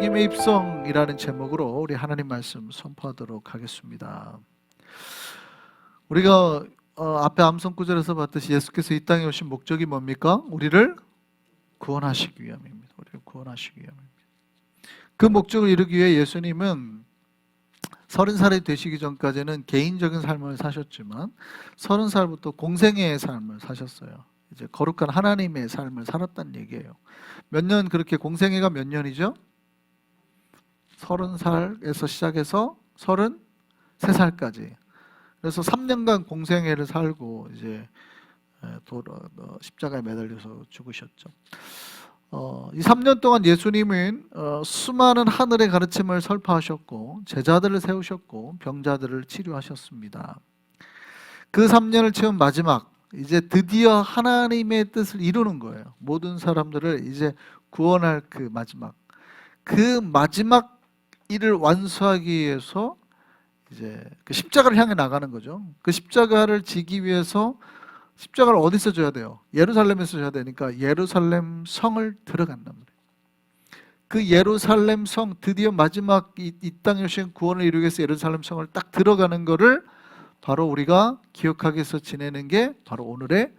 예수님의 입성이라는 제목으로 우리 하나님 말씀 선포하도록 하겠습니다. 우리가 앞에 암송 구절에서 봤듯이 예수께서 이 땅에 오신 목적이 뭡니까? 우리를 구원하시기 위함입니다. 우리를 구원하시기 위함입니다. 그 목적을 이루기 위해 예수님은 30살이 되시기 전까지는 개인적인 삶을 사셨지만 30살부터 공생애의 삶을 사셨어요. 이제 거룩한 하나님의 삶을 살았다는 얘기예요. 몇 년 그렇게 공생애가 몇 년이죠? 30살에서 시작해서 33살까지. 그래서 3년간 공생애를 살고 이제 십자가에 매달려서 죽으셨죠. 이 3년 동안 예수님은 수많은 하늘의 가르침을 설파하셨고 제자들을 세우셨고 병자들을 치료하셨습니다. 그 3년을 채운 마지막, 이제 드디어 하나님의 뜻을 이루는 거예요. 모든 사람들을 이제 구원할 그 마지막 일을 완수하기 위해서 이제 그 십자가를 향해 나가는 거죠. 그 십자가를 지기 위해서 십자가를 어디서 져야 돼요? 예루살렘에서 져야 되니까 예루살렘 성을 들어간단 말이에요. 그 예루살렘 성, 드디어 마지막 이 땅에 오신 구원을 이루기 위해서 예루살렘 성을 딱 들어가는 거를 바로 우리가 기억하기 위해서 지내는 게 바로 오늘의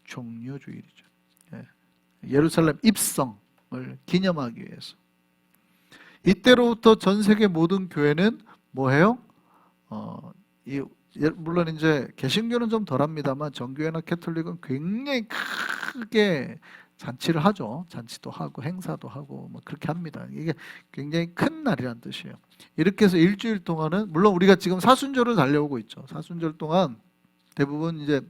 종려주일이죠. 예루살렘 입성을 기념하기 위해서. 이때로부터 전 세계 모든 교회는 뭐해요? 물론 이제 개신교는 좀 덜합니다만 정교회나 캐톨릭은 굉장히 크게 잔치를 하죠. 잔치도 하고 행사도 하고 뭐 그렇게 합니다. 이게 굉장히 큰 날이란 뜻이에요. 이렇게 해서 일주일 동안은, 물론 우리가 지금 사순절을 달려오고 있죠. 사순절 동안 대부분 이제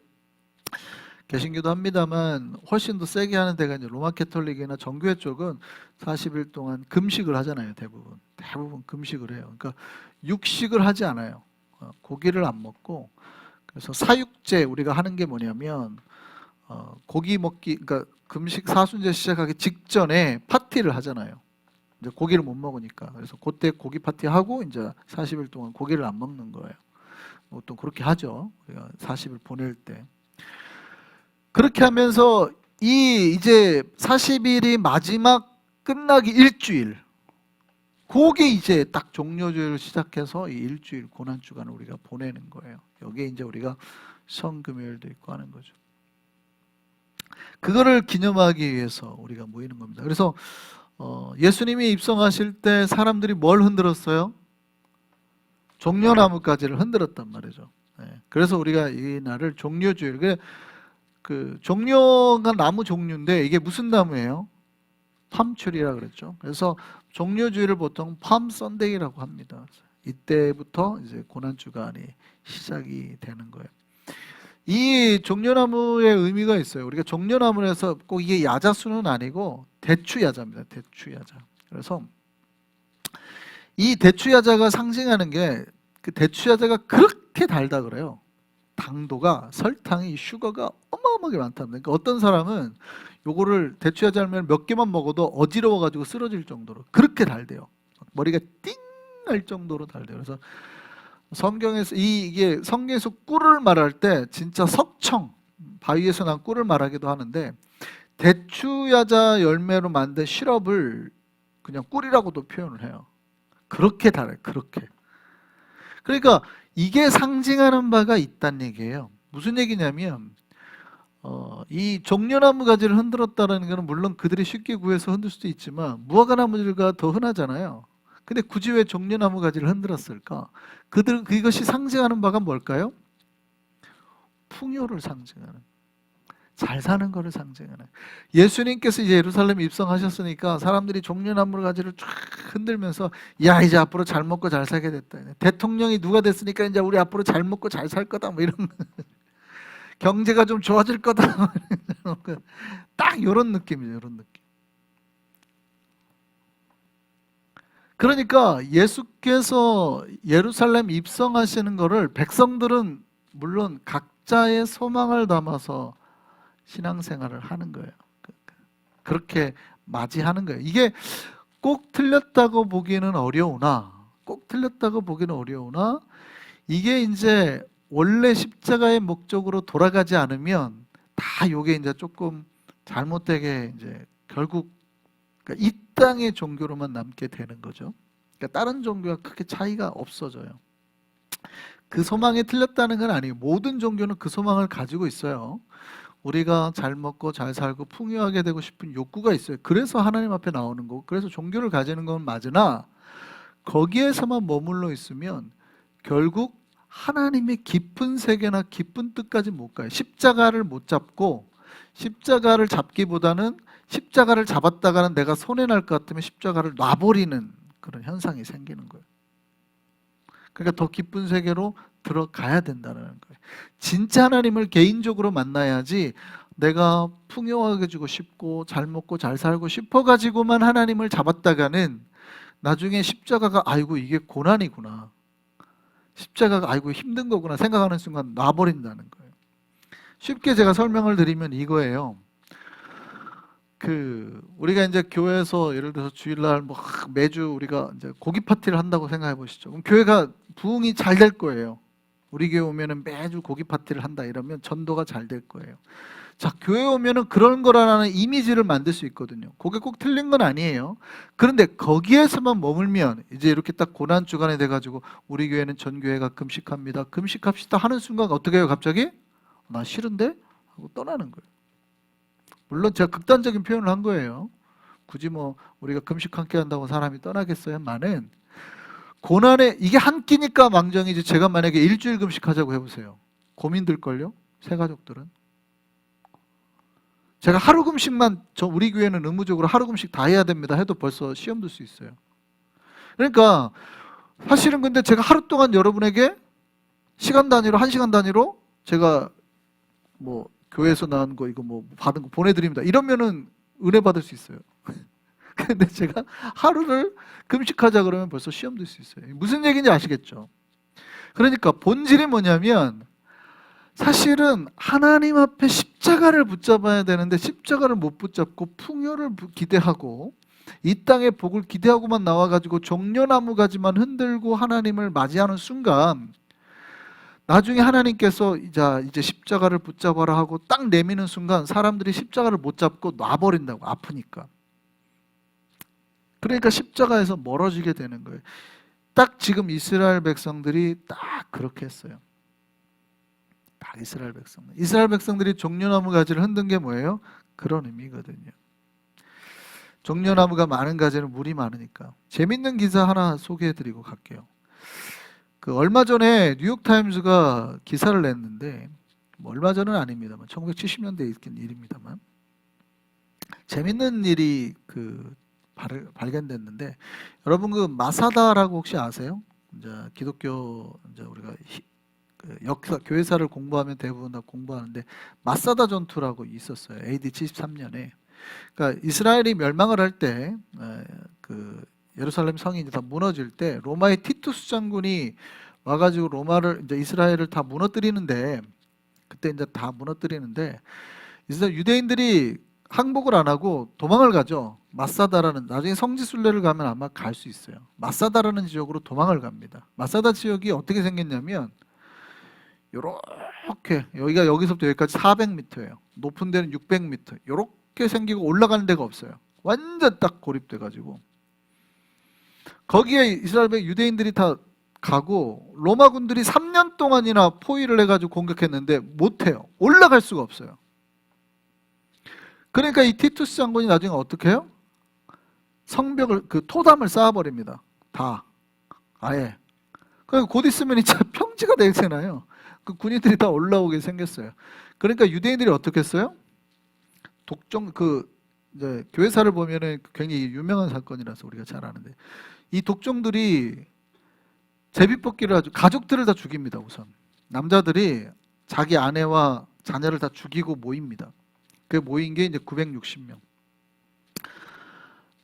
개신교도 합니다만 훨씬 더 세게 하는 데가 이제 로마 캐톨릭이나 정교회 쪽은 40일 동안 금식을 하잖아요. 대부분 금식을 해요. 그러니까 육식을 하지 않아요. 고기를 안 먹고, 그래서 사육제, 우리가 하는 게 뭐냐면 고기 먹기, 그러니까 금식 사순제 시작하기 직전에 파티를 하잖아요. 이제 고기를 못 먹으니까. 그래서 그때 고기 파티 하고 이제 40일 동안 고기를 안 먹는 거예요. 보통 그렇게 하죠. 40일 보낼 때. 그렇게 하면서 이제 40일이 마지막 끝나기 일주일, 그게 이제 딱 종료주일을 시작해서 이 일주일 고난주간을 우리가 보내는 거예요. 여기에 이제 우리가 성금요일도 있고 하는 거죠. 그거를 기념하기 위해서 우리가 모이는 겁니다. 그래서 예수님이 입성하실 때 사람들이 뭘 흔들었어요? 종려나무가지를 흔들었단 말이죠. 그래서 우리가 이 날을 종려주일, 그 종려가 나무 종류인데 이게 무슨 나무예요? 팜추리라 그랬죠. 그래서 종려주일을 보통 팜 선데이라고 합니다. 이때부터 이제 고난주간이 시작이 되는 거예요. 이 종려나무의 의미가 있어요. 우리가 종려나무에서 꼭 이게 야자수는 아니고 대추야자입니다. 대추야자. 그래서 이 대추야자가 상징하는 게, 그 대추야자가 그렇게 달다 그래요. 당도가, 설탕이, 슈거가 어마어마하게 많답니다. 그러니까 어떤 사람은 요거를 대추야자를 몇 개만 먹어도 어지러워가지고 쓰러질 정도로 그렇게 달대요. 머리가 띵 할 정도로 달대요. 그래서 성경에서 이게 성경에서 꿀을 말할 때 진짜 석청, 바위에서 난 꿀을 말하기도 하는데, 대추야자 열매로 만든 시럽을 그냥 꿀이라고도 표현을 해요. 그렇게 달아요. 그렇게. 그러니까 이게 상징하는 바가 있다는 얘기예요. 무슨 얘기냐면 이 종려나무 가지를 흔들었다는 것은 물론 그들이 쉽게 구해서 흔들 수도 있지만 무화과나무들과 더 흔하잖아요. 근데 굳이 왜 종려나무 가지를 흔들었을까? 그것이 상징하는 바가 뭘까요? 풍요를 상징하는, 잘 사는 것을 상징하는. 예수님께서 이제 예루살렘에 입성하셨으니까 사람들이 종려나무 가지를 쫙 흔들면서, 야, 이제 앞으로 잘 먹고 잘 살게 됐다. 대통령이 누가 됐으니까 이제 우리 앞으로 잘 먹고 잘 살 거다. 뭐 이런 경제가 좀 좋아질 거다. 딱 이런 느낌이죠. 이런 느낌. 그러니까 예수께서 예루살렘 입성하시는 거를 백성들은 물론 각자의 소망을 담아서 신앙생활을 하는 거예요. 그렇게 맞이하는 거예요. 이게 꼭 틀렸다고 보기는 어려우나, 이게 이제 원래 십자가의 목적으로 돌아가지 않으면 다 요게 이제 조금 잘못되게 이제 결국, 그러니까 이 땅의 종교로만 남게 되는 거죠. 그러니까 다른 종교와 크게 차이가 없어져요. 그 소망이 틀렸다는 건 아니에요. 모든 종교는 그 소망을 가지고 있어요. 우리가 잘 먹고 잘 살고 풍요하게 되고 싶은 욕구가 있어요. 그래서 하나님 앞에 나오는 거고, 그래서 종교를 가지는 건 맞으나 거기에서만 머물러 있으면 결국 하나님의 깊은 세계나 깊은 뜻까지 못 가요. 십자가를 못 잡고, 십자가를 잡기보다는 십자가를 잡았다가는 내가 손해날 것 같으면 십자가를 놔버리는 그런 현상이 생기는 거예요. 그러니까 더 깊은 세계로 들어가야 된다는 거예요. 진짜 하나님을 개인적으로 만나야지, 내가 풍요하게 주고 싶고 잘 먹고 잘 살고 싶어가지고만 하나님을 잡았다가는 나중에 십자가가 아이고 이게 고난이구나, 십자가가 아이고 힘든 거구나 생각하는 순간 놔버린다는 거예요. 쉽게 제가 설명을 드리면 이거예요. 우리가 이제 교회에서 예를 들어서 주일날 뭐 매주 우리가 이제 고기 파티를 한다고 생각해 보시죠. 그럼 교회가 부흥이 잘 될 거예요. 우리 교회 오면은 매주 고기 파티를 한다 이러면 전도가 잘 될 거예요. 자, 교회 오면은 그런 거라는 이미지를 만들 수 있거든요. 그게 꼭 틀린 건 아니에요. 그런데 거기에서만 머물면 이제 이렇게 딱 고난 주간에 돼가지고 우리 교회는 전 교회가 금식합니다, 금식합시다 하는 순간 어떻게 해요? 갑자기 나 싫은데 하고 떠나는 거예요. 물론 제가 극단적인 표현을 한 거예요. 굳이 뭐 우리가 금식 함께 한다고 사람이 떠나겠어요만은, 고난에 이게 한 끼니까 망정이지, 제가 만약에 일주일 금식하자고 해보세요. 고민 들걸요? 새 가족들은. 제가 하루 금식만, 우리 교회는 의무적으로 하루 금식 다 해야 됩니다 해도 벌써 시험 들 수 있어요. 그러니까 사실은 근데 제가 하루 동안 여러분에게 시간 단위로, 1시간 단위로 제가 뭐 교회에서 나온 거 이거 뭐 받은 거 보내드립니다 이러면은 은혜 받을 수 있어요. 근데 제가 하루를 금식하자 그러면 벌써 시험 들 수 있어요. 무슨 얘기인지 아시겠죠? 그러니까 본질이 뭐냐면, 사실은 하나님 앞에 십자가를 붙잡아야 되는데 십자가를 못 붙잡고 풍요를 기대하고 이 땅의 복을 기대하고만 나와가지고 종려나무 가지만 흔들고 하나님을 맞이하는 순간, 나중에 하나님께서 이제 십자가를 붙잡아라 하고 딱 내미는 순간 사람들이 십자가를 못 잡고 놔버린다고, 아프니까. 그러니까 십자가에서 멀어지게 되는 거예요. 딱 지금 이스라엘 백성들이 딱 그렇게 했어요. 딱 이스라엘 백성들이 종려나무 가지를 흔든 게 뭐예요? 그런 의미거든요. 종려나무가 많은 가지는 물이 많으니까. 재밌는 기사 하나 소개해드리고 갈게요. 얼마 전에 뉴욕타임즈가 기사를 냈는데, 뭐 얼마 전은 아닙니다만 1970년대에 있긴 일입니다만, 재밌는 일이 발견됐는데, 여러분 마사다라고 혹시 아세요? 이제 기독교 이제 우리가 역사 교회사를 공부하면 대부분 다 공부하는데, 마사다 전투라고 있었어요. AD 73년에. 그러니까 이스라엘이 멸망을 할 때, 예루살렘 성이 이제 다 무너질 때 로마의 티투스 장군이 와가지고 이제 이스라엘을 다 무너뜨리는데, 그때 이제 다 무너뜨리는데 이스라엘 유대인들이 항복을 안 하고 도망을 가죠. 마사다라는, 나중에 성지순례를 가면 아마 갈 수 있어요. 마사다라는 지역으로 도망을 갑니다. 마사다 지역이 어떻게 생겼냐면, 요렇게 여기서부터 여기까지 400m예요. 높은 데는 600m. 요렇게 생기고 올라가는 데가 없어요. 완전 딱 고립돼가지고 거기에 이스라엘 유대인들이 다 가고, 로마군들이 3년 동안이나 포위를 해가지고 공격했는데 못해요. 올라갈 수가 없어요. 그러니까 이 티투스 장군이 나중에 어떻게 해요? 성벽을, 토담을 쌓아버립니다. 다 아예. 그러니까 곧 있으면 이제 평지가 되잖아요. 군인들이 다 올라오게 생겼어요. 그러니까 유대인들이 어떻게 했어요? 이제 교회사를 보면은 굉장히 유명한 사건이라서 우리가 잘 아는데, 이 독종들이 제비뽑기를 아주 가족들을 다 죽입니다. 우선 남자들이 자기 아내와 자녀를 다 죽이고 모입니다. 그 모인 게 이제 960명.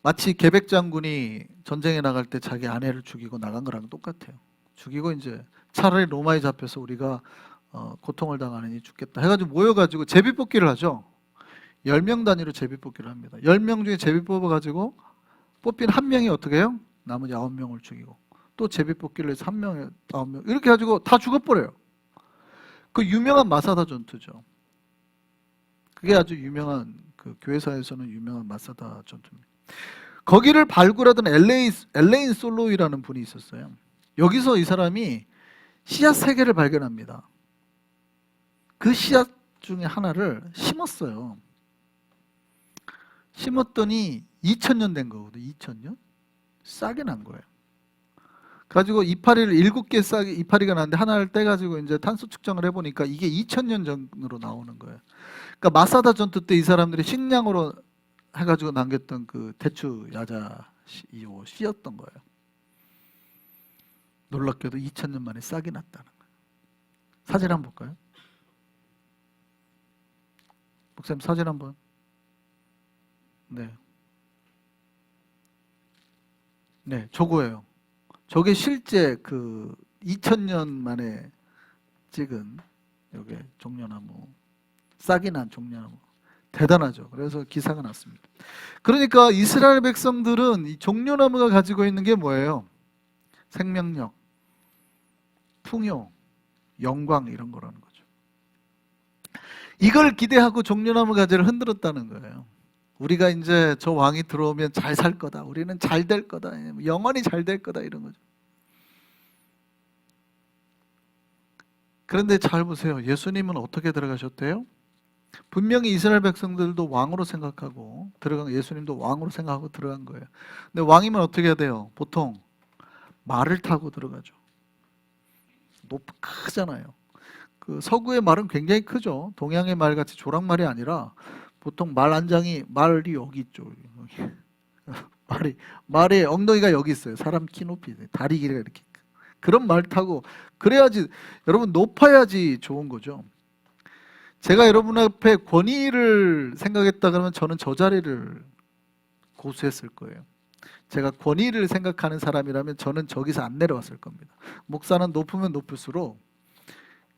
마치 계백 장군이 전쟁에 나갈 때 자기 아내를 죽이고 나간 거랑 똑같아요. 죽이고 이제 차라리 로마에 잡혀서 우리가 고통을 당하느니 죽겠다 해가지고 모여가지고 제비뽑기를 하죠. 10명 단위로 제비뽑기를 합니다. 10명 중에 제비 뽑아가지고 뽑힌 한 명이 어떻게 해요? 나머지 9명을 죽이고, 또 제비뽑기를 해서 1명에 9명 이렇게 가지고 다 죽어버려요. 그 유명한 마사다 전투죠. 그게 아주 유명한, 교회사에서는 유명한 마사다 전투입니다. 거기를 발굴하던 엘레인 솔로이라는 분이 있었어요. 여기서 이 사람이 씨앗 3개를 발견합니다. 그 씨앗 중에 하나를 심었어요. 심었더니 2000년 된 거거든요. 2000년? 싹이 난 거예요. 가지고 이파리를 7개 싹이 이파리가 났는데 하나를 떼가지고 이제 탄소 측정을 해보니까 이게 2000년 전으로 나오는 거예요. 그러니까 마사다 전투 때 이 사람들이 식량으로 해가지고 남겼던 그 대추 야자 씨였던 거예요. 놀랍게도 2000년 만에 싹이 났다는 거예요. 사진 한번 볼까요? 목사님 사진 한번. 네. 네, 저거예요. 저게 실제 그 2000년 만에 찍은 요게 종려나무, 싹이 난 종려나무. 대단하죠. 그래서 기사가 났습니다. 그러니까 이스라엘 백성들은 이 종려나무가 가지고 있는 게 뭐예요? 생명력, 풍요, 영광 이런 거라는 거죠. 이걸 기대하고 종려나무 가지를 흔들었다는 거예요. 우리가 이제 저 왕이 들어오면 잘 살 거다. 우리는 잘 될 거다. 영원히 잘 될 거다. 이런 거죠. 그런데 잘 보세요. 예수님은 어떻게 들어가셨대요? 분명히 이스라엘 백성들도 왕으로 생각하고 들어간, 예수님도 왕으로 생각하고 들어간 거예요. 근데 왕이면 어떻게 해야 돼요? 보통 말을 타고 들어가죠. 크잖아요. 그 서구의 말은 굉장히 크죠. 동양의 말 같이 조랑말이 아니라 보통 말이 여기 있죠. 말의 엉덩이가 여기 있어요. 사람 키 높이, 다리 길이가 이렇게. 그런 말 타고 그래야지, 여러분 높아야지 좋은 거죠. 제가 여러분 앞에 권위를 생각했다 그러면 저는 저 자리를 고수했을 거예요. 제가 권위를 생각하는 사람이라면 저는 저기서 안 내려왔을 겁니다. 목사는 높으면 높을수록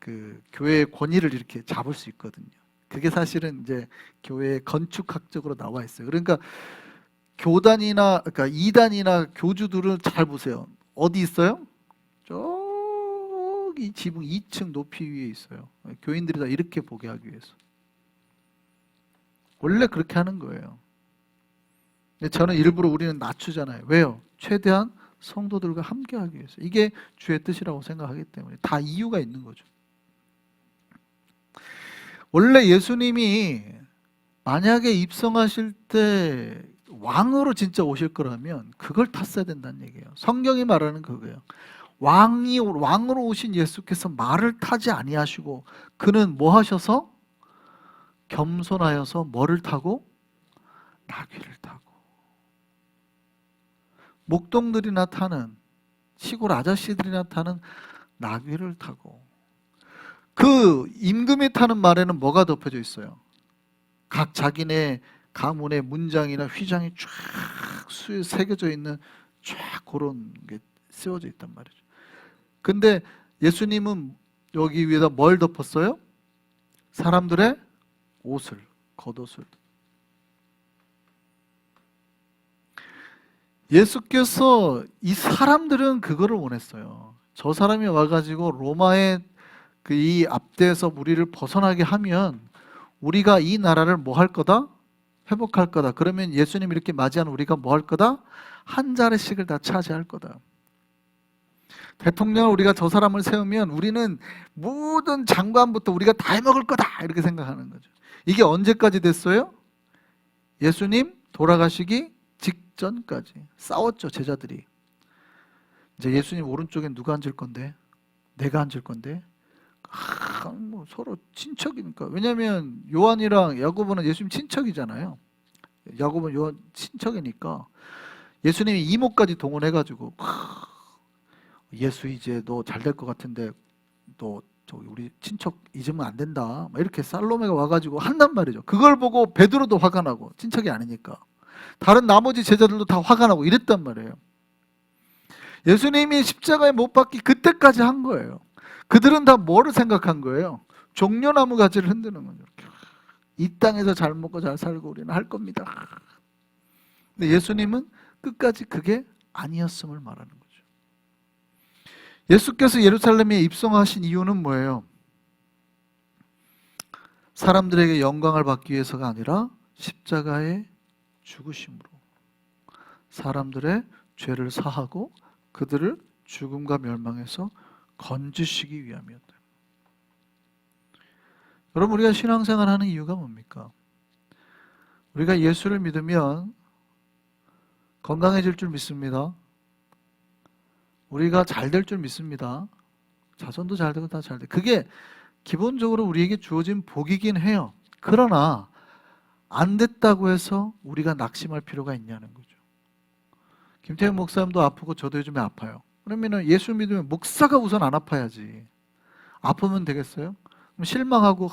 그 교회의 권위를 이렇게 잡을 수 있거든요. 그게 사실은 이제 교회 건축학적으로 나와 있어요. 그러니까 그러니까 이단이나 교주들은 잘 보세요. 어디 있어요? 저기 지붕 2층 높이 위에 있어요. 교인들이 다 이렇게 보게 하기 위해서. 원래 그렇게 하는 거예요. 근데 저는 일부러 우리는 낮추잖아요. 왜요? 최대한 성도들과 함께 하기 위해서. 이게 주의 뜻이라고 생각하기 때문에. 다 이유가 있는 거죠. 원래 예수님이 만약에 입성하실 때 왕으로 진짜 오실 거라면 그걸 탔어야 된다는 얘기예요. 성경이 말하는 그거예요. 왕으로 오신 예수께서 말을 타지 아니하시고 그는 뭐 하셔서? 겸손하여서 뭐를 타고? 나귀를 타고. 목동들이나 타는, 시골 아저씨들이나 타는 나귀를 타고. 그 임금이 타는 말에는 뭐가 덮여져 있어요? 각 자기네 가문의 문장이나 휘장이 쫙 새겨져 있는 쫙 그런 게 쓰여져 있단 말이죠. 근데 예수님은 여기 위에다 뭘 덮었어요? 사람들의 옷을, 겉옷을. 예수께서 이 사람들은 그거를 원했어요. 저 사람이 와가지고 로마의 그 이 압대에서 우리를 벗어나게 하면 우리가 이 나라를 뭐 할 거다? 회복할 거다. 그러면 예수님 이렇게 맞이하는 우리가 뭐 할 거다? 한 자리씩을 다 차지할 거다. 대통령을 우리가 저 사람을 세우면 우리는 모든 장관부터 우리가 다 해먹을 거다. 이렇게 생각하는 거죠. 이게 언제까지 됐어요? 예수님 돌아가시기 직전까지 싸웠죠, 제자들이. 이제 예수님 오른쪽에 누가 앉을 건데? 내가 앉을 건데? 뭐 서로 친척이니까. 왜냐하면 요한이랑 야고보는 예수님 친척이잖아요. 야고보는 요한 친척이니까 예수님이 이모까지 동원해가지고 예수 이제 너 잘 될 것 같은데 너 저기 우리 친척 잊으면 안 된다. 막 이렇게 살로메가 와가지고 한단 말이죠. 그걸 보고 베드로도 화가 나고, 친척이 아니니까. 다른 나머지 제자들도 다 화가 나고 이랬단 말이에요. 예수님이 십자가에 못 박기 그때까지 한 거예요. 그들은 다 뭐를 생각한 거예요? 종려나무 가지를 흔드는 거죠. 이 땅에서 잘 먹고 잘 살고 우리는 할 겁니다. 근데 예수님은 끝까지 그게 아니었음을 말하는 거죠. 예수께서 예루살렘에 입성하신 이유는 뭐예요? 사람들에게 영광을 받기 위해서가 아니라 십자가의 죽으심으로, 사람들의 죄를 사하고 그들을 죽음과 멸망에서 건지시기 위함이었다. 여러분, 우리가 신앙생활 하는 이유가 뭡니까? 우리가 예수를 믿으면 건강해질 줄 믿습니다. 우리가 잘 될 줄 믿습니다. 자손도 잘 되고 다 잘 돼. 그게 기본적으로 우리에게 주어진 복이긴 해요. 그러나 안 됐다고 해서 우리가 낙심할 필요가 있냐는 거죠. 김태형 목사님도 아프고 저도 요즘에 아파요. 그러면 예수 믿으면 목사가 우선 안 아파야지. 아프면 되겠어요? 그럼 실망하고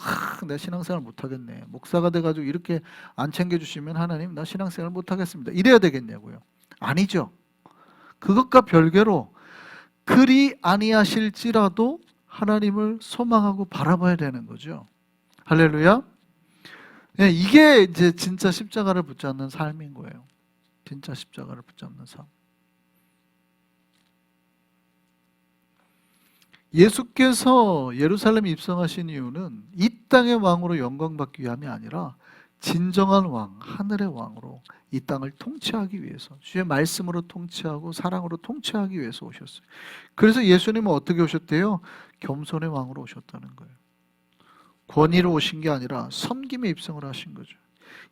내 신앙생활 못하겠네. 목사가 돼가지고 이렇게 안 챙겨주시면 하나님 나 신앙생활 못하겠습니다. 이래야 되겠냐고요. 아니죠. 그것과 별개로 그리 아니하실지라도 하나님을 소망하고 바라봐야 되는 거죠. 할렐루야. 네, 이게 이제 진짜 십자가를 붙잡는 삶인 거예요. 진짜 십자가를 붙잡는 삶. 예수께서 예루살렘에 입성하신 이유는 이 땅의 왕으로 영광받기 위함이 아니라 진정한 왕, 하늘의 왕으로 이 땅을 통치하기 위해서, 주의 말씀으로 통치하고 사랑으로 통치하기 위해서 오셨어요. 그래서 예수님은 어떻게 오셨대요? 겸손의 왕으로 오셨다는 거예요. 권위로 오신 게 아니라 섬김의 입성을 하신 거죠.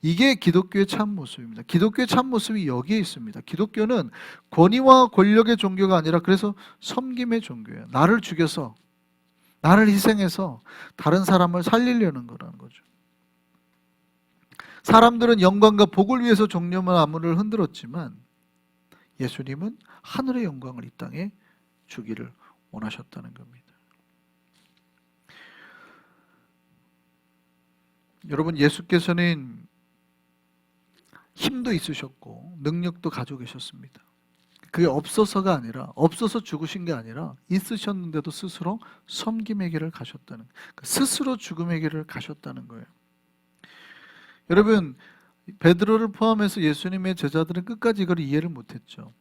이게 기독교의 참 모습입니다. 기독교의 참 모습이 여기에 있습니다. 기독교는 권위와 권력의 종교가 아니라 그래서 섬김의 종교예요. 나를 죽여서, 나를 희생해서 다른 사람을 살리려는 거라는 거죠. 사람들은 영광과 복을 위해서 종려만 아무를 흔들었지만 예수님은 하늘의 영광을 이 땅에 주기를 원하셨다는 겁니다. 여러분, 예수께서는 힘도 있으셨고 능력도 가지고 계셨습니다. 그게 없어서가 아니라, 없어서 죽으신 게 아니라 있으셨는데도 스스로 섬김의 길을 가셨다는, 스스로 죽음의 길을 가셨다는 거예요. 여러분, 베드로를 포함해서 예수님의 제자들은 끝까지 이걸 이해를 못했죠.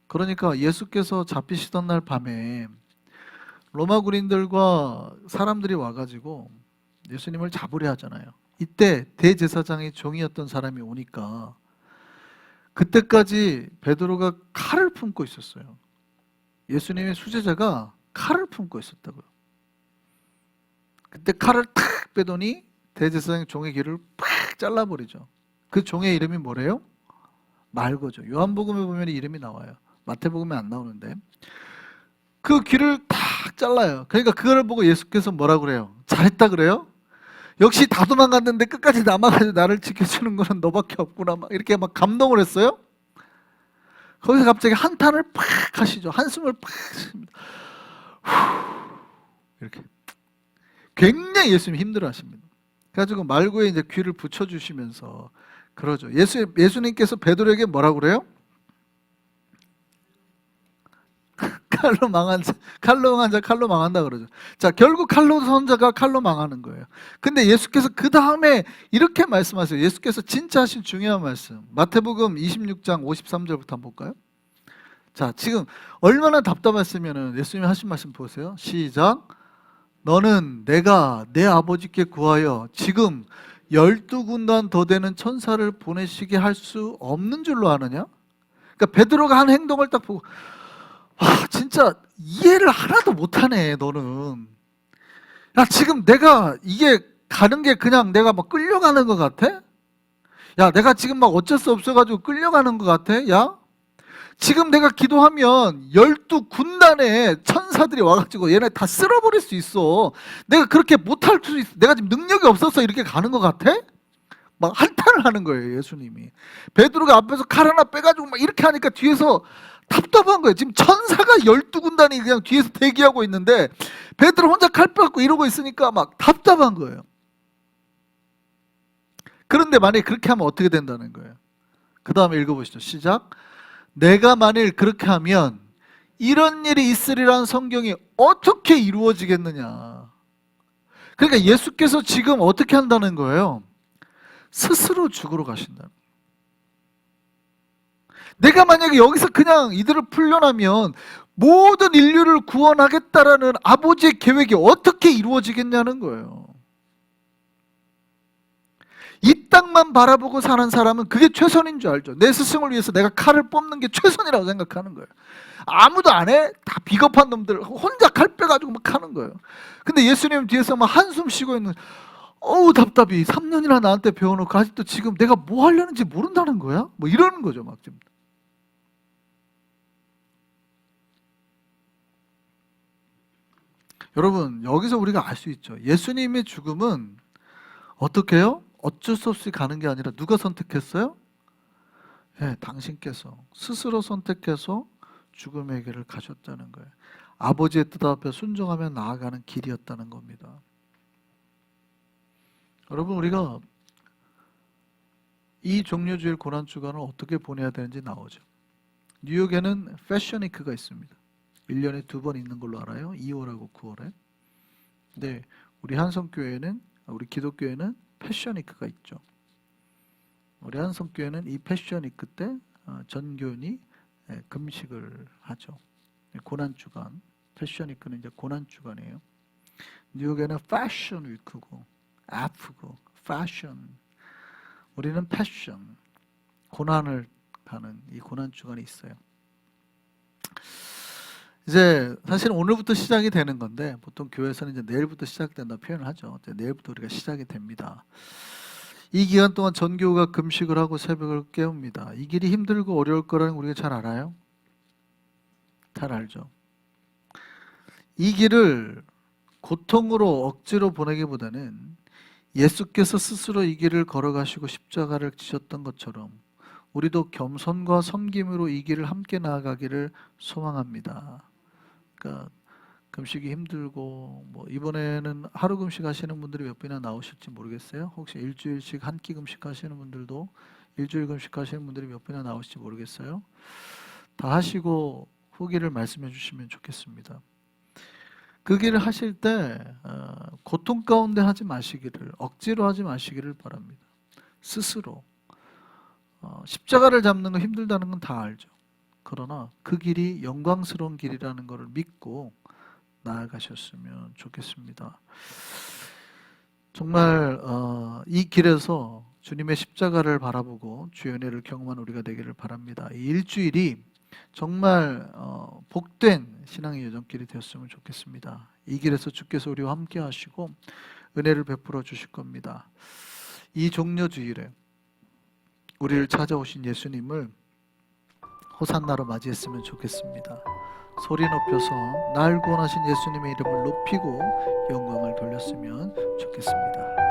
그러니까 예수께서 잡히시던 날 밤에 로마 군인들과 사람들이 와가지고 예수님을 잡으려 하잖아요. 이때 대제사장의 종이었던 사람이 오니까 그때까지 베드로가 칼을 품고 있었어요. 예수님의 수제자가 칼을 품고 있었다고요. 그때 칼을 탁 빼더니 대제사장의 종의 귀를 팍 잘라버리죠. 그 종의 이름이 뭐래요? 말고죠. 요한복음에 보면 이름이 나와요. 마태복음에 안 나오는데 그 귀를 탁 잘라요. 그러니까 그걸 보고 예수께서 뭐라 그래요? 잘했다 그래요? 역시 다 도망갔는데 끝까지 남아가지고 나를 지켜주는 거는 너밖에 없구나. 막 이렇게 막 감동을 했어요. 거기서 갑자기 한탄을 팍 하시죠. 한숨을 팍 하십니다. 이렇게 굉장히 예수님 힘들어하십니다. 그래가지고 말고에 이제 귀를 붙여주시면서 그러죠. 예수님께서 베드로에게 뭐라 그래요? 칼로 망한 자, 칼로 망한다 그러죠. 자, 결국 칼로 선 자가 칼로 망하는 거예요. 근데 예수께서 그 다음에 이렇게 말씀하세요. 예수께서 진짜 하신 중요한 말씀. 마태복음 26장 53절부터 한번 볼까요? 자, 지금 얼마나 답답했으면은 예수님이 하신 말씀 보세요. 시작. 너는 내가 내 아버지께 구하여 지금 12군단 더 되는 천사를 보내시게 할 수 없는 줄로 아느냐? 그러니까 베드로가 한 행동을 딱 보고 진짜 이해를 하나도 못하네 너는. 야, 지금 내가 이게 가는 게 그냥 내가 막 끌려가는 것 같아? 야, 내가 지금 막 어쩔 수 없어가지고 끌려가는 것 같아? 야, 지금 내가 기도하면 12군단의 천사들이 와가지고 얘네 다 쓸어버릴 수 있어. 내가 그렇게 못할 수 있어. 내가 지금 능력이 없어서 이렇게 가는 것 같아? 막 한탄을 하는 거예요 예수님이. 베드로가 앞에서 칼 하나 빼가지고 막 이렇게 하니까 뒤에서 답답한 거예요. 지금 천사가 12군단이 그냥 뒤에서 대기하고 있는데 베드로 혼자 칼 빼갖고 이러고 있으니까 막 답답한 거예요. 그런데 만약에 그렇게 하면 어떻게 된다는 거예요? 그 다음에 읽어보시죠. 시작. 내가 만일 그렇게 하면 이런 일이 있으리라는 성경이 어떻게 이루어지겠느냐. 그러니까 예수께서 지금 어떻게 한다는 거예요? 스스로 죽으러 가신다는 거예요. 내가 만약에 여기서 그냥 이들을 풀려나면 모든 인류를 구원하겠다라는 아버지의 계획이 어떻게 이루어지겠냐는 거예요. 이 땅만 바라보고 사는 사람은 그게 최선인 줄 알죠. 내 스승을 위해서 내가 칼을 뽑는 게 최선이라고 생각하는 거예요. 아무도 안 해? 다 비겁한 놈들 혼자 칼 빼가지고 막 하는 거예요. 근데 예수님 뒤에서 막 한숨 쉬고 있는, 어우 답답이 3년이나 나한테 배워놓고 아직도 지금 내가 뭐 하려는지 모른다는 거야? 뭐 이러는 거죠 막 지금. 여러분 여기서 우리가 알 수 있죠. 예수님의 죽음은 어떻게 해요? 어쩔 수 없이 가는 게 아니라 누가 선택했어요? 네, 당신께서 스스로 선택해서 죽음의 길을 가셨다는 거예요. 아버지의 뜻 앞에 순종하며 나아가는 길이었다는 겁니다. 여러분 우리가 이 종려주일 고난주간을 어떻게 보내야 되는지 나오죠. 뉴욕에는 패션위크가 있습니다. 1년에 2번 있는 걸로 알아요. 2월하고 9월에. 네, 우리 한성교회는, 우리 기독교회는 패션위크가 있죠. 우리 한성교회는 이 패션위크 때 전교인이 금식을 하죠. 고난주간, 패션위크는 이제 고난주간이에요. 뉴욕에는 패션위크고 F고 패션, 우리는 패션, 고난을 가는 이 고난주간이 있어요. 이제 사실 오늘부터 시작이 되는 건데 보통 교회에서는 이제 내일부터 시작된다 표현을 하죠. 이제 내일부터 우리가 시작이 됩니다. 이 기간 동안 전교우가 금식을 하고 새벽을 깨웁니다. 이 길이 힘들고 어려울 거라는 거 우리가 잘 알아요? 잘 알죠. 이 길을 고통으로 억지로 보내기보다는 예수께서 스스로 이 길을 걸어가시고 십자가를 지셨던 것처럼 우리도 겸손과 섬김으로 이 길을 함께 나아가기를 소망합니다. 그러니까 금식이 힘들고 뭐 이번에는 하루 금식 하시는 분들이 몇 분이나 나오실지 모르겠어요. 혹시 일주일씩 한 끼 금식 하시는 분들도, 일주일 금식 하시는 분들이 몇 분이나 나오실지 모르겠어요. 다 하시고 후기를 말씀해 주시면 좋겠습니다. 그 길을 하실 때 고통 가운데 하지 마시기를, 억지로 하지 마시기를 바랍니다. 스스로 십자가를 잡는 거 힘들다는 건 다 알죠. 그러나 그 길이 영광스러운 길이라는 것을 믿고 나아가셨으면 좋겠습니다. 정말 이 길에서 주님의 십자가를 바라보고 주의 은혜를 경험한 우리가 되기를 바랍니다. 이 일주일이 정말 복된 신앙의 여정길이 되었으면 좋겠습니다. 이 길에서 주께서 우리와 함께 하시고 은혜를 베풀어 주실 겁니다. 이 종려주일에 우리를 찾아오신 예수님을 호산나로 맞이했으면 좋겠습니다. 소리 높여서 날 구원하신 예수님의 이름을 높이고 영광을 돌렸으면 좋겠습니다.